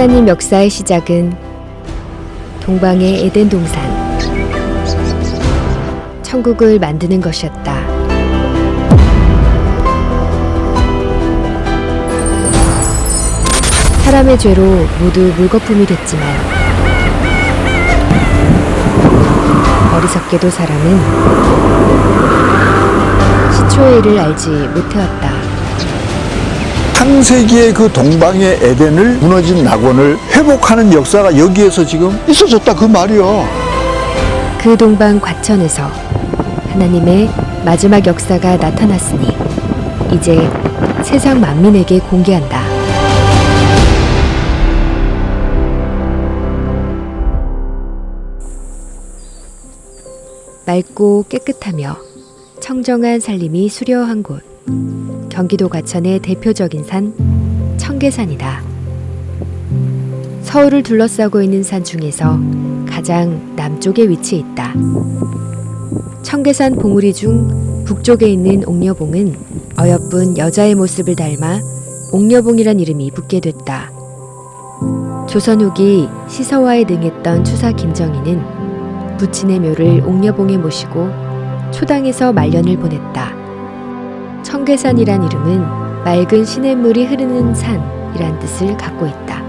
하나님 역사의 시작은 동방의 에덴 동산, 천국을 만드는 것이었다. 사람의 죄로 모두 물거품이 됐지만 어리석게도 사람은 시초의 일을 알지 못해왔다. 창세기의 그 동방의 에덴을 무너진 낙원을 회복하는 역사가 여기에서 지금 있어졌다 그 말이요. 그 동방 과천에서 하나님의 마지막 역사가 나타났으니 이제 세상 만민에게 공개한다. 맑고 깨끗하며 청정한 산림이 수려한 곳, 경기도 과천의 대표적인 산 청계산이다. 서울을 둘러싸고 있는 산 중에서 가장 남쪽에 위치해 있다. 청계산 봉우리 중 북쪽에 있는 옥녀봉은 어여쁜 여자의 모습을 닮아 옥녀봉이란 이름이 붙게 됐다. 조선 후기 시서와에 능했던 추사 김정희는 부친의 묘를 옥녀봉에 모시고 초당에서 말년을 보냈다. 청계산이란 이름은 맑은 시냇물이 흐르는 산이란 뜻을 갖고 있다.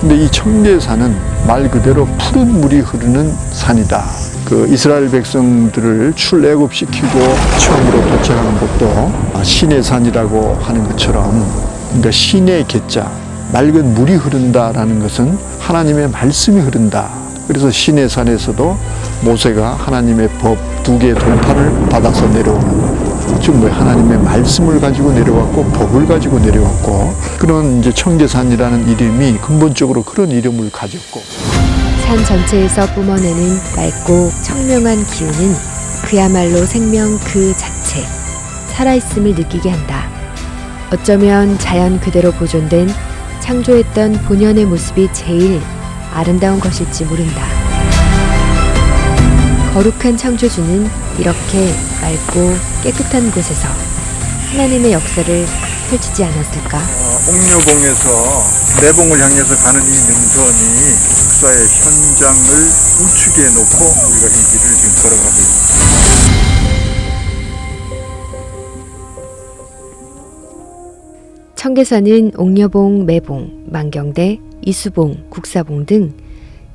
근데 이 청계산은 말 그대로 푸른 물이 흐르는 산이다. 그 이스라엘 백성들을 출애굽시키고 처음으로 도착하는 곳도 신의 산이라고 하는 것처럼, 그러니까 신의 계자, 맑은 물이 흐른다라는 것은 하나님의 말씀이 흐른다. 그래서 신의 산에서도 모세가 하나님의 법 2개의 동판을 받아서 내려오는, 즉 하나님의 말씀을 가지고 내려왔고 법을 가지고 내려왔고, 그런 이제 청계산이라는 이름이 근본적으로 그런 이름을 가졌고, 산 전체에서 뿜어내는 맑고 청명한 기운은 그야말로 생명 그 자체, 살아있음을 느끼게 한다. 어쩌면 자연 그대로 보존된 창조했던 본연의 모습이 제일 아름다운 것일지 모른다. 거룩한 창조주는 이렇게 맑고 깨끗한 곳에서 하나님의 역사를 펼치지 않았을까? 옥녀봉에서 내봉을 향해서 가는 이 능선이 역사의 현장을 우측에 놓고 우리가 이 길을 지금 걸어가고 있습니다. 청계산은 옥녀봉, 매봉, 만경대, 이수봉, 국사봉 등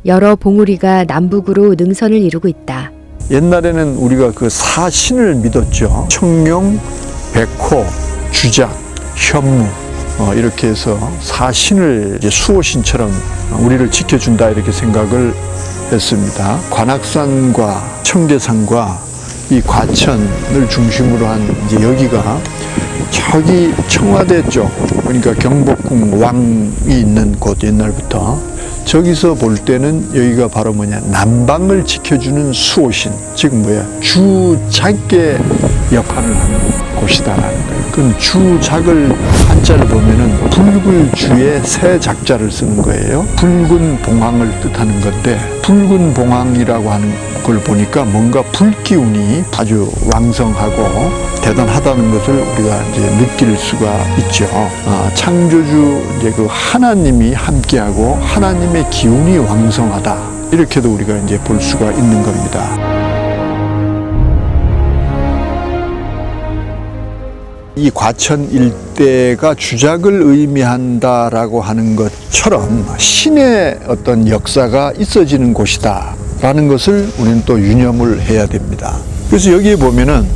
여러 봉우리가 남북으로 능선을 이루고 있다. 옛날에는 우리가 그 사신을 믿었죠. 청룡, 백호, 주작, 현무, 이렇게 해서 사신을 이제 수호신처럼 우리를 지켜준다 이렇게 생각을 했습니다. 관악산과 청계산과 이 과천을 중심으로 한 이제 여기가 저기 청와대 쪽, 그러니까 경복궁 왕이 있는 곳, 옛날부터 저기서 볼 때는 여기가 바로 남방을 지켜주는 수호신, 즉 주작의 역할을 하는 곳이다라는 거예요. 그럼 주작을 한자를 보면은 붉을 주에 새 작자를 쓰는 거예요. 붉은 봉황을 뜻하는 건데, 붉은 봉황이라고 하는 걸 보니까 뭔가 불기운이 아주 왕성하고 대단하다는 것을 우리가 이제 느낄 수가 있죠. 창조주 이제 그 하나님이 함께하고 하나님의 기운이 왕성하다, 이렇게도 우리가 이제 볼 수가 있는 겁니다. 이 과천 일대가 주작을 의미한다라고 하는 것처럼 신의 어떤 역사가 있어지는 곳이다 라는 것을 우리는 또 유념을 해야 됩니다. 그래서 여기에 보면은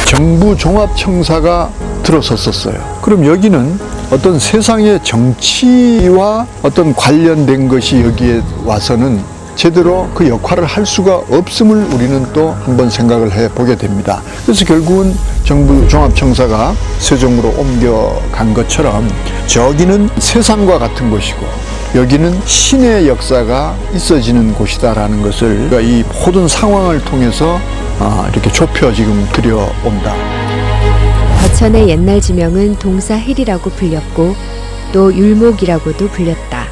정부 종합청사가 들어섰었어요. 그럼 여기는 어떤 세상의 정치와 어떤 관련된 것이 여기에 와서는 제대로 그 역할을 할 수가 없음을 우리는 또 한번 생각을 해보게 됩니다. 그래서 결국은 정부 종합청사가 세종으로 옮겨간 것처럼 저기는 세상과 같은 곳이고 여기는 신의 역사가 있어지는 곳이다라는 것을 이 모든 상황을 통해서 이렇게 좁혀 지금 들여온다. 과천의 옛날 지명은 동사힐이라고 불렸고 또 율목이라고도 불렸다.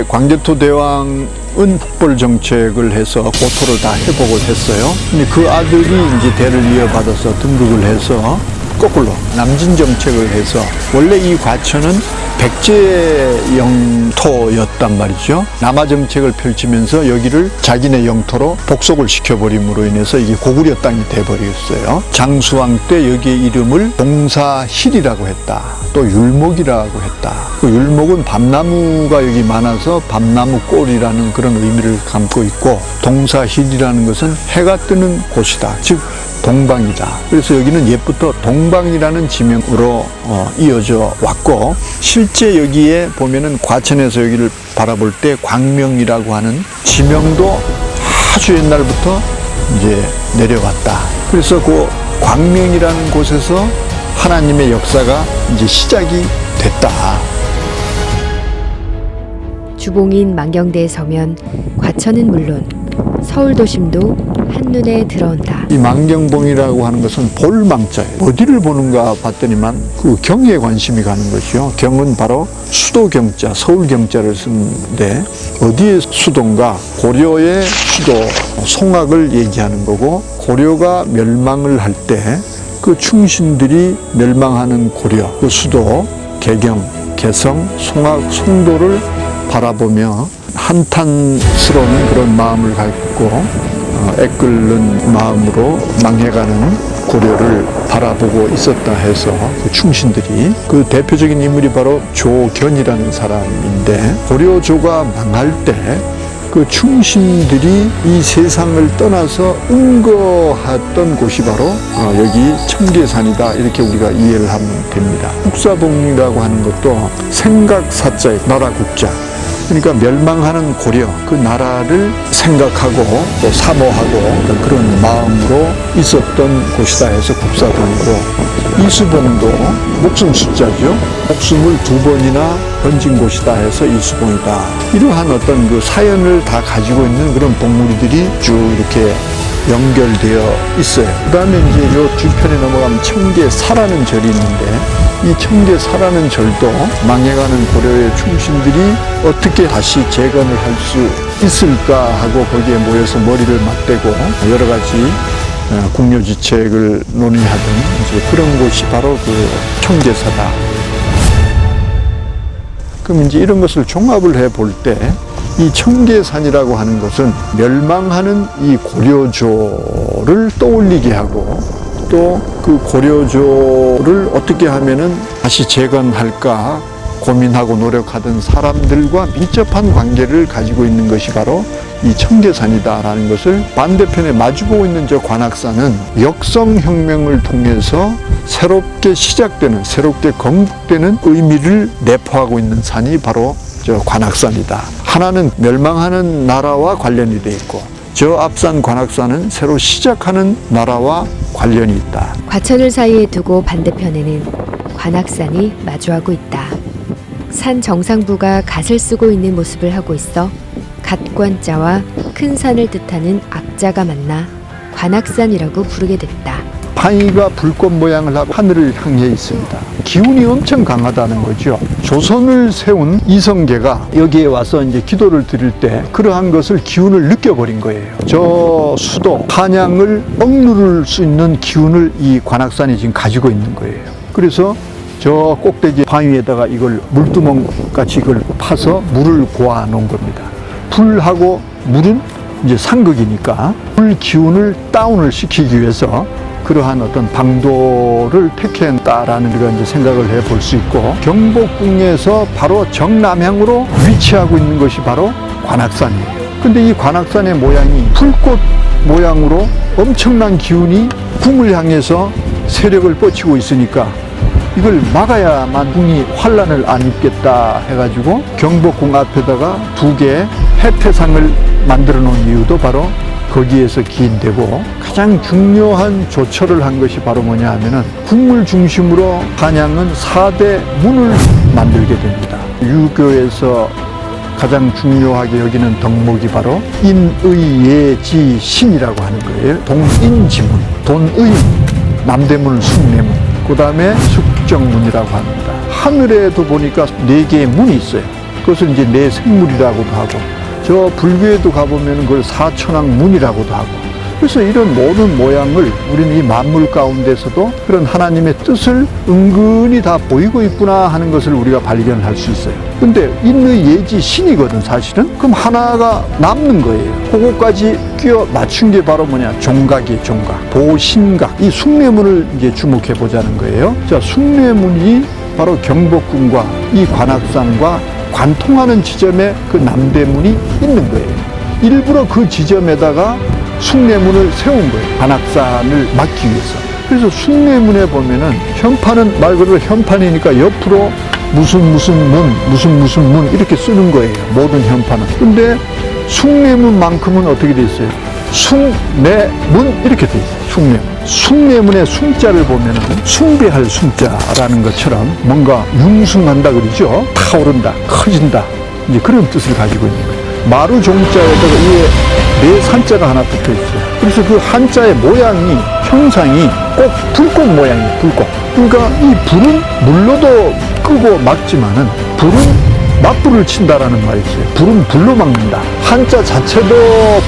광개토 대왕은 북벌 정책을 해서 고토를 다 회복을 했어요. 근데 그 아들이 이제 대를 이어받아서 등극을 해서 거꾸로 남진 정책을 해서 원래 이 과천은 백제 영토였단 말이죠. 남하 정책을 펼치면서 여기를 자기네 영토로 복속을 시켜버림으로 인해서 이게 고구려 땅이 돼버렸어요. 장수왕 때 여기의 이름을 동사힐이라고 했다. 또 율목이라고 했다. 그 율목은 밤나무가 여기 많아서 밤나무골이라는 그런 의미를 담고 있고, 동사힐이라는 것은 해가 뜨는 곳이다. 즉 동방이다. 그래서 여기는 옛부터 동방이라는 지명으로 이어져 왔고, 실제 여기에 보면은 과천에서 여기를 바라볼 때 광명이라고 하는 지명도 아주 옛날부터 이제 내려왔다. 그래서 그 광명이라는 곳에서 하나님의 역사가 이제 시작이 됐다. 주봉인 만경대에 서면 과천은 물론 서울 도심도 한눈에 들어온다. 이 만경봉이라고 하는 것은 볼망자예요. 어디를 보는가 봤더니만 그 경에 관심이 가는 것이요. 경은 바로 수도 경자, 서울 경자를 쓰는데 어디의 수도인가? 고려의 수도 송악을 얘기하는 거고, 고려가 멸망을 할 때 그 충신들이 멸망하는 고려, 그 수도 개경, 개성, 송악, 송도를 바라보며 한탄스러운 그런 마음을 갖고 애끓는 마음으로 망해가는 고려를 바라보고 있었다 해서 그 충신들이, 그 대표적인 인물이 바로 조견이라는 사람인데, 고려조가 망할 때 그 충신들이 이 세상을 떠나서 응거했던 곳이 바로 여기 청계산이다, 이렇게 우리가 이해를 하면 됩니다. 국사봉이라고 하는 것도 생각사자의 나라 국자, 그러니까 멸망하는 고려, 그 나라를 생각하고 또 사모하고 그런 마음으로 있었던 곳이다 해서 국사봉이고, 이수봉도 목숨 숫자죠. 목숨을 2번이나 던진 곳이다 해서 이수봉이다. 이러한 어떤 그 사연을 다 가지고 있는 그런 봉우리들이 쭉 이렇게 연결되어 있어요. 그 다음에 이제 요 뒤편에 넘어가면 청계사라는 절이 있는데, 이 청계사라는 절도 망해가는 고려의 충신들이 어떻게 다시 재건을 할 수 있을까 하고 거기에 모여서 머리를 맞대고 여러 가지 궁여지책을 논의하던 이제 그런 곳이 바로 그 청계사다. 그럼 이제 이런 것을 종합을 해 볼 때, 이 청계산이라고 하는 것은 멸망하는 이 고려조를 떠올리게 하고, 또 그 고려조를 어떻게 하면은 다시 재건할까 고민하고 노력하던 사람들과 밀접한 관계를 가지고 있는 것이 바로 이 청계산이다라는 것을, 반대편에 마주보고 있는 저 관악산은 역성혁명을 통해서 새롭게 시작되는, 새롭게 건국되는 의미를 내포하고 있는 산이 바로 저 관악산이다. 하나는 멸망하는 나라와 관련이 돼 있고, 저 앞산 관악산은 새로 시작하는 나라와 관련이 있다. 과천을 사이에 두고 반대편에는 관악산이 마주하고 있다. 산 정상부가 갓을 쓰고 있는 모습을 하고 있어 갓관자와 큰 산을 뜻하는 악자가 만나 관악산이라고 부르게 됐다. 파이가 불꽃 모양을 하고 하늘을 향해 있습니다. 기운이 엄청 강하다는 거죠. 조선을 세운 이성계가 여기에 와서 이제 기도를 드릴 때 그러한 것을, 기운을 느껴버린 거예요. 저 수도 한양을 억누를 수 있는 기운을 이 관악산이 지금 가지고 있는 거예요. 그래서 저 꼭대기 바위에다가 이걸 물두멍 같이 이걸 파서 물을 고아 놓은 겁니다. 불하고 물은 이제 상극이니까 불 기운을 다운을 시키기 위해서 그러한 어떤 방도를 택했다라는 우리가 이제 생각을 해볼 수 있고, 경복궁에서 바로 정남향으로 위치하고 있는 것이 바로 관악산이에요. 근데 이 관악산의 모양이 불꽃 모양으로 엄청난 기운이 궁을 향해서 세력을 뻗치고 있으니까 이걸 막아야만 궁이 환란을 안 입겠다 해가지고 경복궁 앞에다가 2개의 해태상을 만들어 놓은 이유도 바로 거기에서 기인되고, 가장 중요한 조처를 한 것이 바로 뭐냐 하면은 궁을 중심으로 한양은 4대 문을 만들게 됩니다. 유교에서 가장 중요하게 여기는 덕목이 바로 인의예지신이라고 하는 거예요. 동인지문, 돈의 남대문, 숭례문, 그 다음에 숙정문이라고 합니다. 하늘에도 보니까 4개의 문이 있어요. 그것을 이제 내생물이라고도 하고, 저 불교에도 가보면 그걸 사천왕문이라고도 하고, 그래서 이런 모든 모양을 우리는 이 만물 가운데서도 그런 하나님의 뜻을 은근히 다 보이고 있구나 하는 것을 우리가 발견할 수 있어요. 근데 인의예지 신이거든 사실은. 그럼 하나가 남는 거예요. 그거까지 끼워 맞춘 게 바로 뭐냐? 종각이에요. 종각, 보신각. 이 숭례문을 이제 주목해 보자는 거예요. 자, 숭례문이 바로 경복궁과 이 관악산과 관통하는 지점에 그 남대문이 있는 거예요. 일부러 그 지점에다가 숭례문을 세운 거예요. 관악산을 막기 위해서. 그래서 숭례문에 보면은 현판은 말 그대로 현판이니까 옆으로 무슨 문 이렇게 쓰는 거예요. 모든 현판은. 근데 숭례문만큼은 어떻게 돼 있어요? 숭례문 이렇게 돼 있어요. 숭례문. 숭례문의 숭자를 보면은 숭배할 숭자라는 것처럼 뭔가 융숭한다 그러죠. 타오른다, 커진다. 이제 그런 뜻을 가지고 있는 거예요. 마루 종자에다가 위에 네 산자가 하나 붙어 있어요. 그래서 그 한자의 모양이, 형상이 꼭 불꽃 모양이에요. 불꽃. 그러니까 이 불은 물로도 끄고 막지만은 불은 맞불을 친다라는 말이 있어요. 불은 불로 막는다. 한자 자체도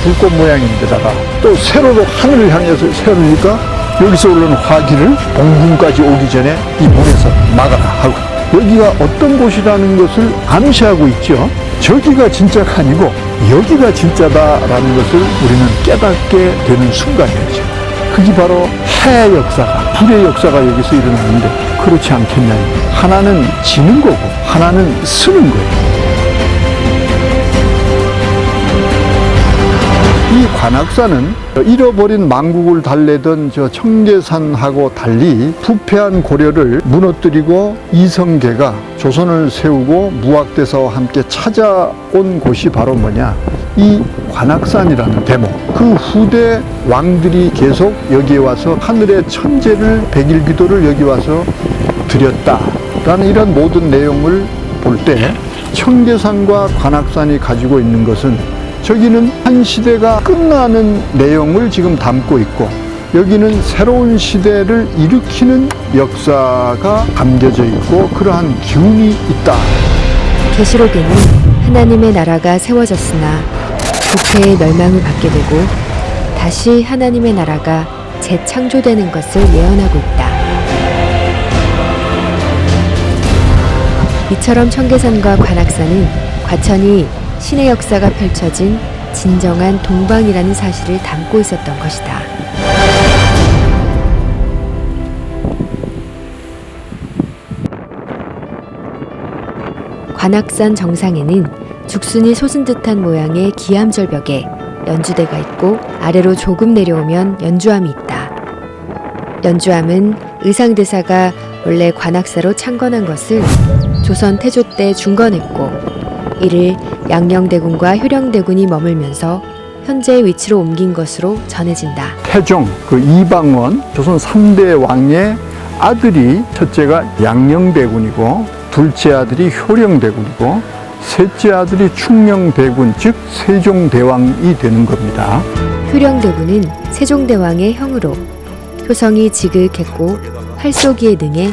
불꽃 모양인데다가 또 세로로 하늘을 향해서 세우니까 여기서 오르는 화기를 봉궁까지 오기 전에 이 문에서 막아라 하고, 여기가 어떤 곳이라는 것을 암시하고 있죠. 저기가 진짜가 아니고 여기가 진짜다라는 것을 우리는 깨닫게 되는 순간이었죠. 그게 바로 해 역사가, 불의 역사가 여기서 일어나는데 그렇지 않겠냐. 하나는 지는 거고 하나는 쓰는 거예요. 이 관악산은 잃어버린 만국을 달래던 저 청계산하고 달리 부패한 고려를 무너뜨리고 이성계가 조선을 세우고 무학대사와 함께 찾아온 곳이 바로 뭐냐? 이 관악산이라는 대목. 그 후대 왕들이 계속 여기에 와서 하늘의 천재를, 백일기도를 여기 와서 드렸다라는 이런 모든 내용을 볼 때 청계산과 관악산이 가지고 있는 것은, 저기는 한 시대가 끝나는 내용을 지금 담고 있고 여기는 새로운 시대를 일으키는 역사가 담겨져 있고 그러한 기운이 있다. 계시록에는 하나님의 나라가 세워졌으나 부패의 멸망을 받게 되고 다시 하나님의 나라가 재창조되는 것을 예언하고 있다. 이처럼 청계산과 관악산은 과천이 신의 역사가 펼쳐진 진정한 동방이라는 사실을 담고 있었던 것이다. 관악산 정상에는 죽순이 솟은 듯한 모양의 기암절벽에 연주대가 있고 아래로 조금 내려오면 연주함이 있다. 연주함은 의상대사가 원래 관악사로 창건한 것을 조선 태조 때 중건했고 이를 양녕대군과 효령대군이 머물면서 현재의 위치로 옮긴 것으로 전해진다. 태종, 그 이방원, 조선 3대 왕의 아들이 첫째가 양녕대군이고 둘째 아들이 효령대군이고 셋째 아들이 충녕대군, 즉 세종대왕이 되는 겁니다. 효령대군은 세종대왕의 형으로 효성이 지극했고 활쏘기에 능해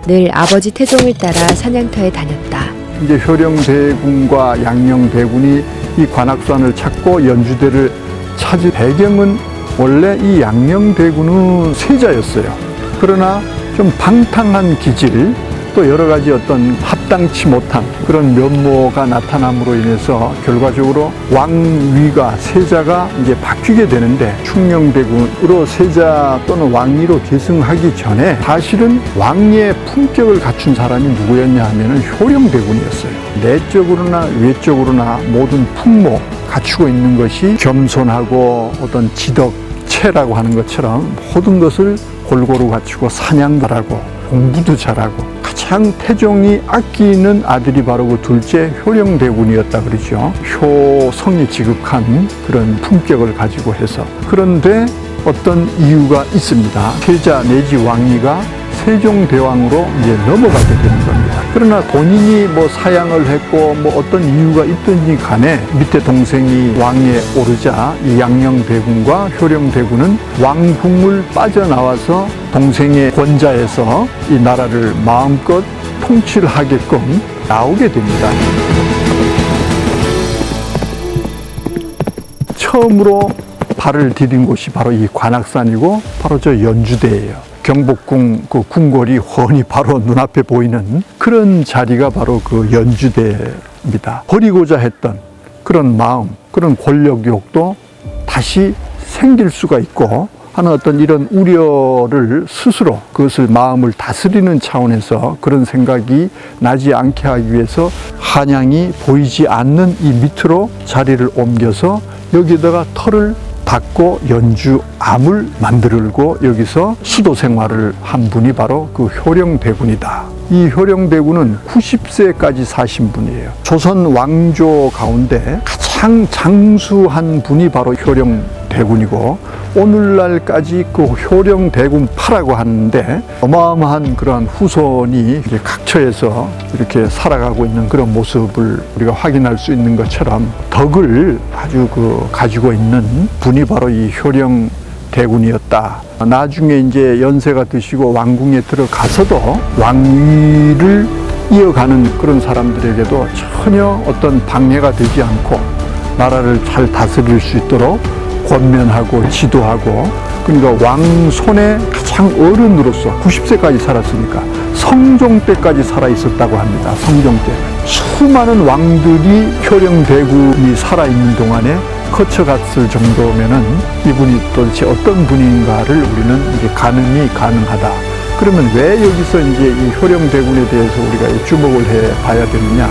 늘 아버지 태종을 따라 사냥터에 다녔다. 이제 효령대군과 양녕대군이 이 관악산을 찾고 연주대를 찾은 배경은 원래 이 양녕대군은 세자였어요. 그러나 좀 방탕한 기질, 또 여러 가지 어떤 합당치 못한 그런 면모가 나타남으로 인해서 결과적으로 왕위가, 세자가 이제 바뀌게 되는데, 충녕대군으로 세자 또는 왕위로 계승하기 전에 사실은 왕의 품격을 갖춘 사람이 누구였냐 하면은 효령대군이었어요. 내적으로나 외적으로나 모든 풍모 갖추고 있는 것이 겸손하고 어떤 지덕체라고 하는 것처럼 모든 것을 골고루 갖추고 사냥도 잘하고 공부도 잘하고 가장 태종이 아끼는 아들이 바로 그 둘째 효령대군이었다 그러죠. 효성이 지극한 그런 품격을 가지고 해서. 그런데 어떤 이유가 있습니다. 세자 내지 왕위가 세종대왕으로 이제 넘어가게 되는 겁니다. 그러나 본인이 뭐 사양을 했고 뭐 어떤 이유가 있든지 간에 밑에 동생이 왕위에 오르자 이 양녕대군과 효령대군은 왕궁을 빠져나와서 동생의 권자에서 이 나라를 마음껏 통치를 하게끔 나오게 됩니다. 처음으로 발을 디딘 곳이 바로 이 관악산이고 바로 저 연주대예요. 경복궁 그 궁궐이 훤히 바로 눈앞에 보이는 그런 자리가 바로 그 연주대입니다. 버리고자 했던 그런 마음, 그런 권력욕도 다시 생길 수가 있고 하는 어떤 이런 우려를 스스로 그것을 마음을 다스리는 차원에서 그런 생각이 나지 않게 하기 위해서 한양이 보이지 않는 이 밑으로 자리를 옮겨서 여기다가 터를 닫고 연주암을 만들고 여기서 수도 생활을 한 분이 바로 그 효령대군이다. 이 효령대군은 90세까지 사신 분이에요. 조선 왕조 가운데 가장 장수한 분이 바로 효령대군이고 오늘날까지 그 효령대군파라고 하는데 어마어마한 그러한 후손이 이렇게 각처에서 이렇게 살아가고 있는 그런 모습을 우리가 확인할 수 있는 것처럼 덕을 아주 가지고 있는 분이 바로 이 효령대군이었다. 나중에 이제 연세가 드시고 왕궁에 들어가서도 왕위를 이어가는 그런 사람들에게도 전혀 어떤 방해가 되지 않고 나라를 잘 다스릴 수 있도록 권면하고 지도하고 그러니까 왕손의 가장 어른으로서 90세까지 살았으니까 성종 때까지 살아 있었다고 합니다. 성종 때 수많은 왕들이 효령대군이 살아있는 동안에 거쳐갔을 정도면은 이분이 도대체 어떤 분인가를 우리는 이제 가늠이 가능하다. 그러면 왜 여기서 이제 이 효령대군에 대해서 우리가 주목을 해 봐야 되느냐?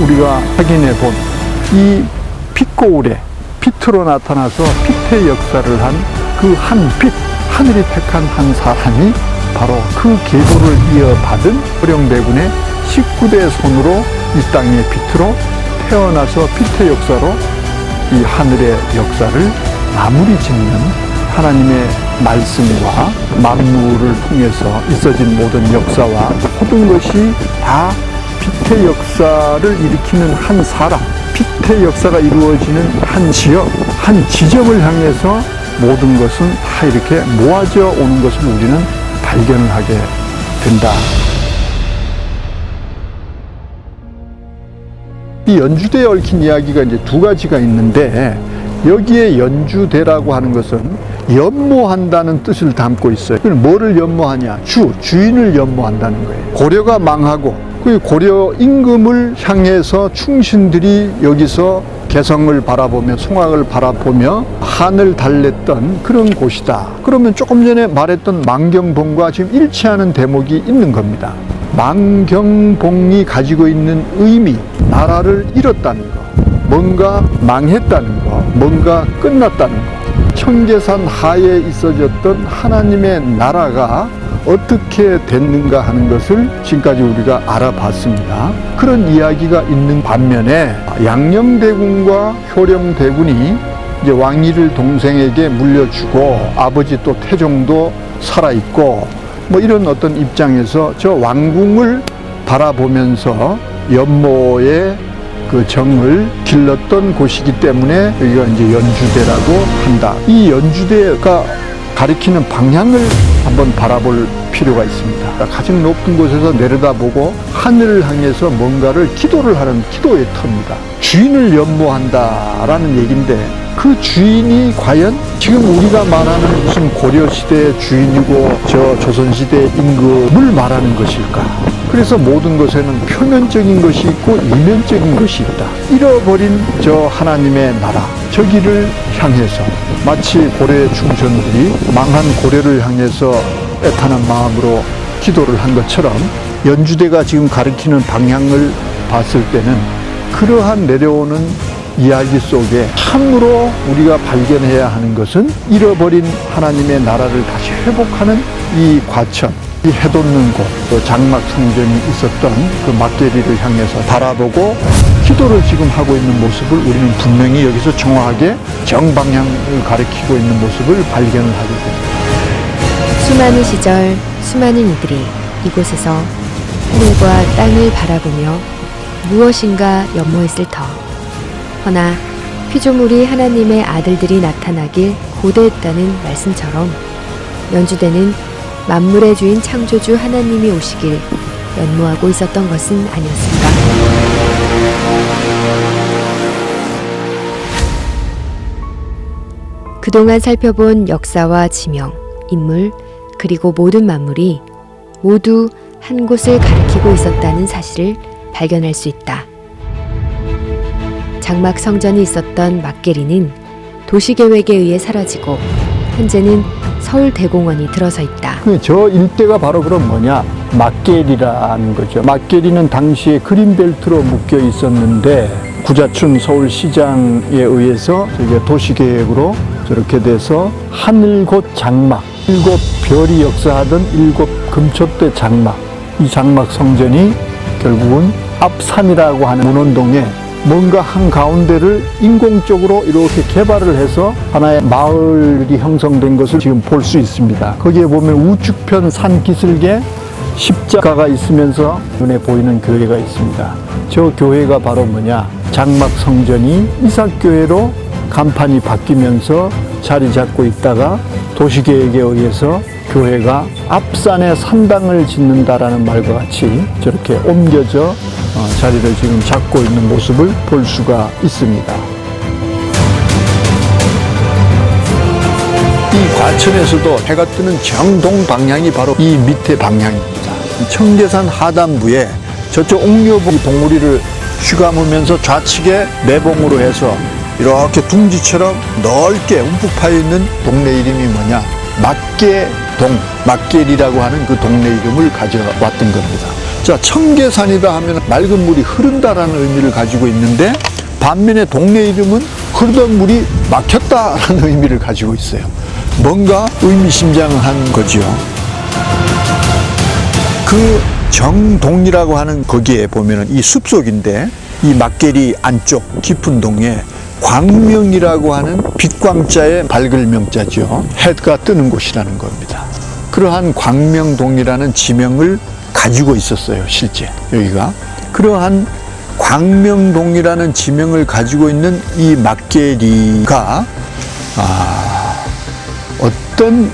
우리가 확인해 본 이 빛고울에 빛으로 나타나서 빛의 역사를 한 그 한 빛, 하늘이 택한 한 사람이 바로 그 계보를 이어받은 효령대군의 19대 손으로 이 땅의 빛으로 태어나서 빛의 역사로 이 하늘의 역사를 마무리 짓는 하나님의 말씀과 만물을 통해서 있어진 모든 역사와 모든 것이 다 빛의 역사를 일으키는 한 사람, 빛의 역사가 이루어지는 한 지역, 한 지점을 향해서 모든 것은 다 이렇게 모아져 오는 것을 우리는 발견을 하게 된다. 이 연주대에 얽힌 이야기가 이제 두 가지가 있는데 여기에 연주대라고 하는 것은 연모한다는 뜻을 담고 있어요. 그럼 뭐를 연모하냐? 주인을 연모한다는 거예요. 고려가 망하고 그 고려 임금을 향해서 충신들이 여기서 개성을 바라보며 송악을 바라보며 한을 달랬던 그런 곳이다. 그러면 조금 전에 말했던 망경봉과 지금 일치하는 대목이 있는 겁니다. 망경봉이 가지고 있는 의미, 나라를 잃었다는 거, 뭔가 망했다는 거, 뭔가 끝났다는 거, 청계산 하에 있어졌던 하나님의 나라가 어떻게 됐는가 하는 것을 지금까지 우리가 알아봤습니다. 그런 이야기가 있는 반면에 양녕대군과 효령대군이 이제 왕위를 동생에게 물려주고 아버지 또 태종도 살아있고 뭐 이런 어떤 입장에서 저 왕궁을 바라보면서 연모의 그 정을 길렀던 곳이기 때문에 여기가 이제 연주대라고 한다. 이 연주대가 가리키는 방향을 한번 바라볼 필요가 있습니다. 가장 높은 곳에서 내려다보고 하늘을 향해서 뭔가를 기도를 하는 기도의 터입니다. 주인을 연모한다라는 얘기인데 그 주인이 과연 지금 우리가 말하는 무슨 고려시대의 주인이고 저 조선시대의 임금을 말하는 것일까? 그래서 모든 것에는 표면적인 것이 있고 이면적인 것이 있다. 잃어버린 저 하나님의 나라, 저기를 향해서 마치 고려의 충전들이 망한 고려를 향해서 애타는 마음으로 기도를 한 것처럼 연주대가 지금 가리키는 방향을 봤을 때는 그러한 내려오는 이야기 속에 참으로 우리가 발견해야 하는 것은 잃어버린 하나님의 나라를 다시 회복하는 이 과천, 이 해돋는 곳, 또 장막 성전이 있었던 그 막대리를 향해서 바라보고 기도를 지금 하고 있는 모습을 우리는 분명히 여기서 정확하게 정방향을 가리키고 있는 모습을 발견을 하게 됩니다. 수많은 시절 수많은 이들이 이곳에서 하늘과 땅을 바라보며 무엇인가 연모했을 터. 허나 피조물이 하나님의 아들들이 나타나길 고대했다는 말씀처럼 연주대는 만물의 주인 창조주 하나님이 오시길 연모하고 있었던 것은 아니었을까? 그동안 살펴본 역사와 지명, 인물, 그리고 모든 만물이 모두 한 곳을 가리키고 있었다는 사실을 발견할 수 있다. 장막 성전이 있었던 막계리는 도시계획에 의해 사라지고 현재는 서울대공원이 들어서 있다. 저 일대가 바로 그럼 뭐냐? 막계리라는 거죠. 막계리는 당시에 그린벨트로 묶여 있었는데 구자춘 서울시장에 의해서 도시계획으로 저렇게 돼서 하늘곳 장막, 7별이 역사하던 7금초대 장막, 이 장막 성전이 결국은 앞산이라고 하는 문원동에 뭔가 한가운데를 인공적으로 이렇게 개발을 해서 하나의 마을이 형성된 것을 지금 볼 수 있습니다. 거기에 보면 우측편 산 기슭에 십자가가 있으면서 눈에 보이는 교회가 있습니다. 저 교회가 바로 뭐냐? 장막 성전이 이삭교회로 간판이 바뀌면서 자리 잡고 있다가 도시계획에 의해서 교회가 앞산에 산당을 짓는다라는 말과 같이 저렇게 옮겨져 자리를 지금 잡고 있는 모습을 볼 수가 있습니다. 이 과천에서도 해가 뜨는 정동 방향이 바로 이 밑에 방향입니다. 청계산 하단부에 저쪽 옥녀봉 봉우리를 휘감으면서 좌측에 내봉으로 해서 이렇게 둥지처럼 넓게 움푹 파여 있는 동네 이름이 뭐냐? 막계동, 막계리라고 하는 그 동네 이름을 가져왔던 겁니다. 자, 청계산이다 하면 맑은 물이 흐른다라는 의미를 가지고 있는데 반면에 동네 이름은 흐르던 물이 막혔다라는 의미를 가지고 있어요. 뭔가 의미심장한 거죠. 그 정동이라고 하는 거기에 보면은 이 숲속인데 이 막계리 안쪽 깊은 동에 광명이라고 하는 빛광자의 밝을 명자죠. 해가 뜨는 곳이라는 겁니다. 그러한 광명동이라는 지명을 가지고 있었어요, 실제 여기가. 그러한 광명동이라는 지명을 가지고 있는 이 막계리가 어떤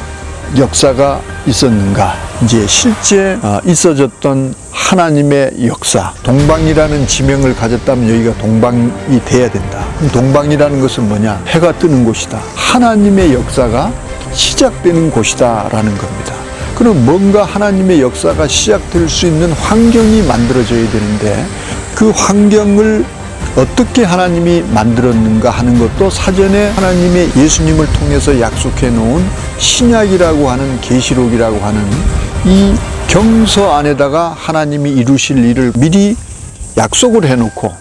역사가 있었는가? 이제 실제 있어졌던 하나님의 역사, 동방이라는 지명을 가졌다면 여기가 동방이 돼야 된다. 동방이라는 것은 뭐냐? 해가 뜨는 곳이다. 하나님의 역사가 시작되는 곳이다라는 겁니다. 그럼 뭔가 하나님의 역사가 시작될 수 있는 환경이 만들어져야 되는데 그 환경을 어떻게 하나님이 만들었는가 하는 것도 사전에 하나님의 예수님을 통해서 약속해 놓은 신약이라고 하는 계시록이라고 하는 이 경서 안에다가 하나님이 이루실 일을 미리 약속을 해놓고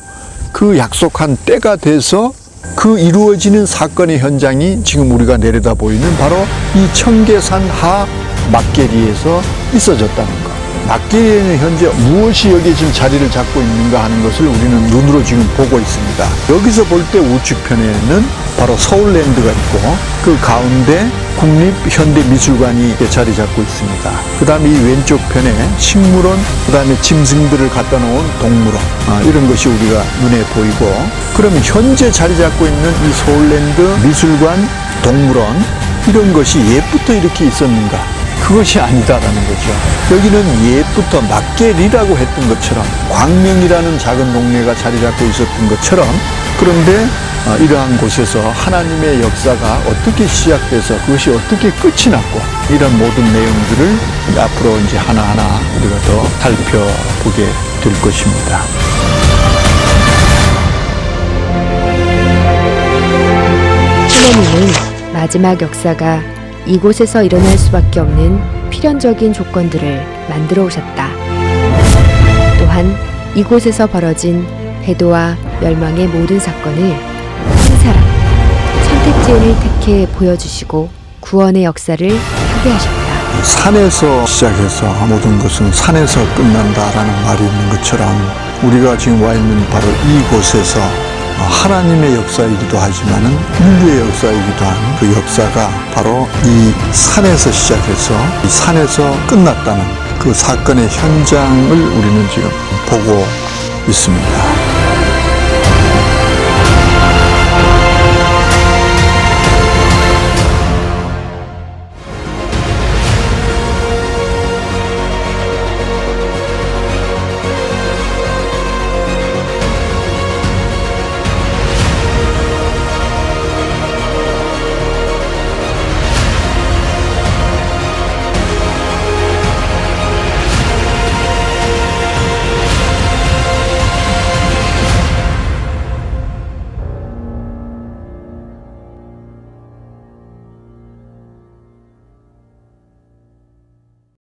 그 약속한 때가 돼서 그 이루어지는 사건의 현장이 지금 우리가 내려다 보이는 바로 이 청계산 하 막계리에서 있어졌다는 것. 막계리에는 현재 무엇이 여기에 지금 자리를 잡고 있는가 하는 것을 우리는 눈으로 지금 보고 있습니다. 여기서 볼 때 우측편에는 바로 서울랜드가 있고 그 가운데 국립현대미술관이 자리 잡고 있습니다. 그 다음에 이 왼쪽 편에 식물원, 그 다음에 짐승들을 갖다 놓은 동물원, 이런 것이 우리가 눈에 보이고, 그러면 현재 자리 잡고 있는 이 서울랜드, 미술관, 동물원, 이런 것이 옛부터 이렇게 있었는가? 그것이 아니다라는 거죠. 여기는 옛부터 막계리라고 했던 것처럼 광명이라는 작은 동네가 자리 잡고 있었던 것처럼, 그런데 이러한 곳에서 하나님의 역사가 어떻게 시작돼서 그것이 어떻게 끝이 났고, 이런 모든 내용들을 앞으로 이제 하나하나 우리가 더 살펴보게 될 것입니다. 하나님은 마지막 역사가 이곳에서 일어날 수밖에 없는 필연적인 조건들을 만들어 오셨다. 또한 이곳에서 벌어진 배도와 멸망의 모든 사건을 한 사람, 선택지연을 택해 보여주시고 구원의 역사를 하게 하셨다. 산에서 시작해서 모든 것은 산에서 끝난다라는 말이 있는 것처럼 우리가 지금 와 있는 바로 이곳에서 하나님의 역사이기도 하지만은 인류의 역사이기도 한 그 역사가 바로 이 산에서 시작해서 이 산에서 끝났다는 그 사건의 현장을 우리는 지금 보고 있습니다.